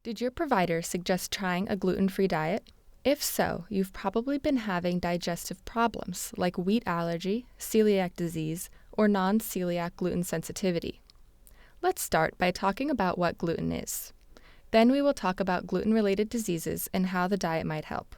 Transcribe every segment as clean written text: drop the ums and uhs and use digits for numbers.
Did your provider suggest trying a gluten-free diet? If so, you've probably been having digestive problems like wheat allergy, celiac disease, or non-celiac gluten sensitivity. Let's start by talking about what gluten is. Then we will talk about gluten-related diseases and how the diet might help.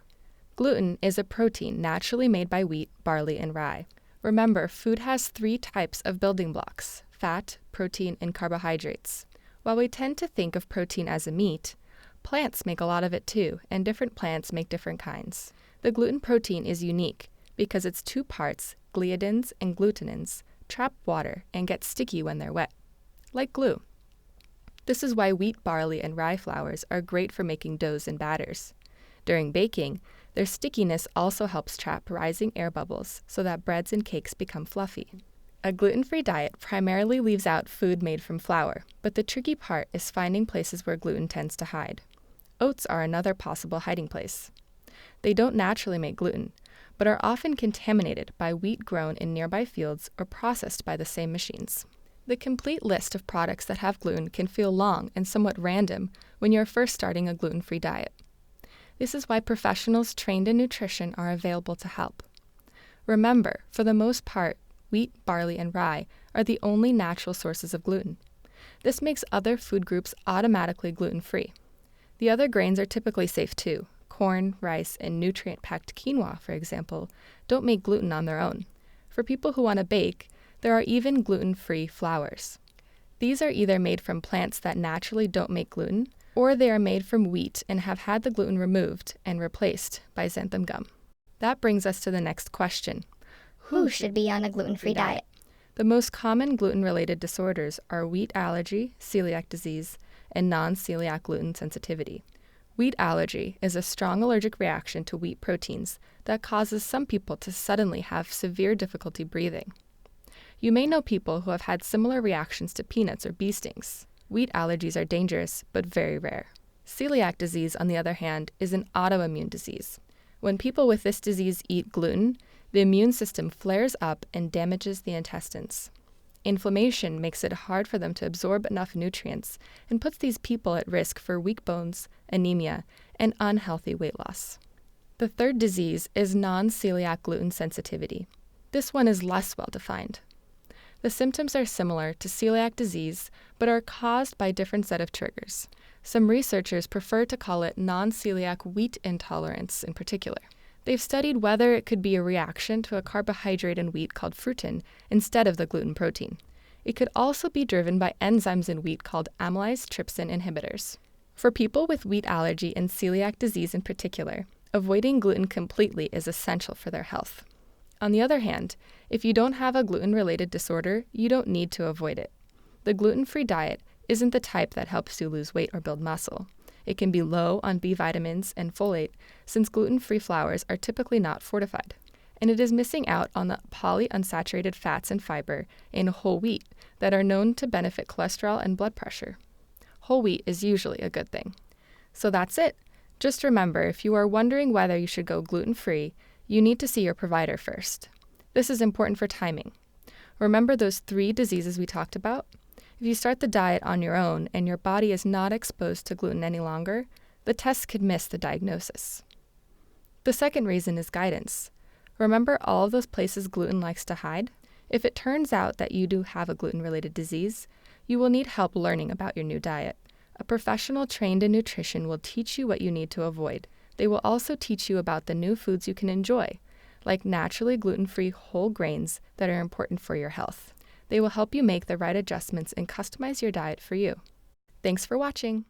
Gluten is a protein naturally made by wheat, barley, and rye. Remember, food has 3 types of building blocks: fat, protein, and carbohydrates. While we tend to think of protein as a meat, plants make a lot of it too, and different plants make different kinds. The gluten protein is unique because its 2 parts, gliadins and glutenins, trap water and get sticky when they're wet, like glue. This is why wheat, barley, and rye flours are great for making doughs and batters. During baking, their stickiness also helps trap rising air bubbles so that breads and cakes become fluffy. A gluten-free diet primarily leaves out food made from flour, but the tricky part is finding places where gluten tends to hide. Oats are another possible hiding place. They don't naturally make gluten, but are often contaminated by wheat grown in nearby fields or processed by the same machines. The complete list of products that have gluten can feel long and somewhat random when you're first starting a gluten-free diet. This is why professionals trained in nutrition are available to help. Remember, for the most part, wheat, barley, and rye are the only natural sources of gluten. This makes other food groups automatically gluten-free. The other grains are typically safe too. Corn, rice, and nutrient-packed quinoa, for example, don't make gluten on their own. For people who want to bake, there are even gluten-free flours. These are either made from plants that naturally don't make gluten, or they are made from wheat and have had the gluten removed and replaced by xanthan gum. That brings us to the next question. Who should be on a gluten-free diet? The most common gluten-related disorders are wheat allergy, celiac disease, and non-celiac gluten sensitivity. Wheat allergy is a strong allergic reaction to wheat proteins that causes some people to suddenly have severe difficulty breathing. You may know people who have had similar reactions to peanuts or bee stings. Wheat allergies are dangerous, but very rare. Celiac disease, on the other hand, is an autoimmune disease. When people with this disease eat gluten, the immune system flares up and damages the intestines. Inflammation makes it hard for them to absorb enough nutrients and puts these people at risk for weak bones, anemia, and unhealthy weight loss. The third disease is non-celiac gluten sensitivity. This one is less well defined. The symptoms are similar to celiac disease, but are caused by a different set of triggers. Some researchers prefer to call it non-celiac wheat intolerance in particular. They've studied whether it could be a reaction to a carbohydrate in wheat called fructan instead of the gluten protein. It could also be driven by enzymes in wheat called amylase trypsin inhibitors. For people with wheat allergy and celiac disease in particular, avoiding gluten completely is essential for their health. On the other hand, if you don't have a gluten-related disorder, you don't need to avoid it. The gluten-free diet isn't the type that helps you lose weight or build muscle. It can be low on B vitamins and folate, since gluten-free flours are typically not fortified. And it is missing out on the polyunsaturated fats and fiber in whole wheat that are known to benefit cholesterol and blood pressure. Whole wheat is usually a good thing. So that's it. Just remember, if you are wondering whether you should go gluten-free, you need to see your provider first. This is important for timing. Remember those 3 diseases we talked about? If you start the diet on your own and your body is not exposed to gluten any longer, the test could miss the diagnosis. The second reason is guidance. Remember all of those places gluten likes to hide? If it turns out that you do have a gluten-related disease, you will need help learning about your new diet. A professional trained in nutrition will teach you what you need to avoid. They will also teach you about the new foods you can enjoy, like naturally gluten-free whole grains that are important for your health. They will help you make the right adjustments and customize your diet for you. Thanks for watching.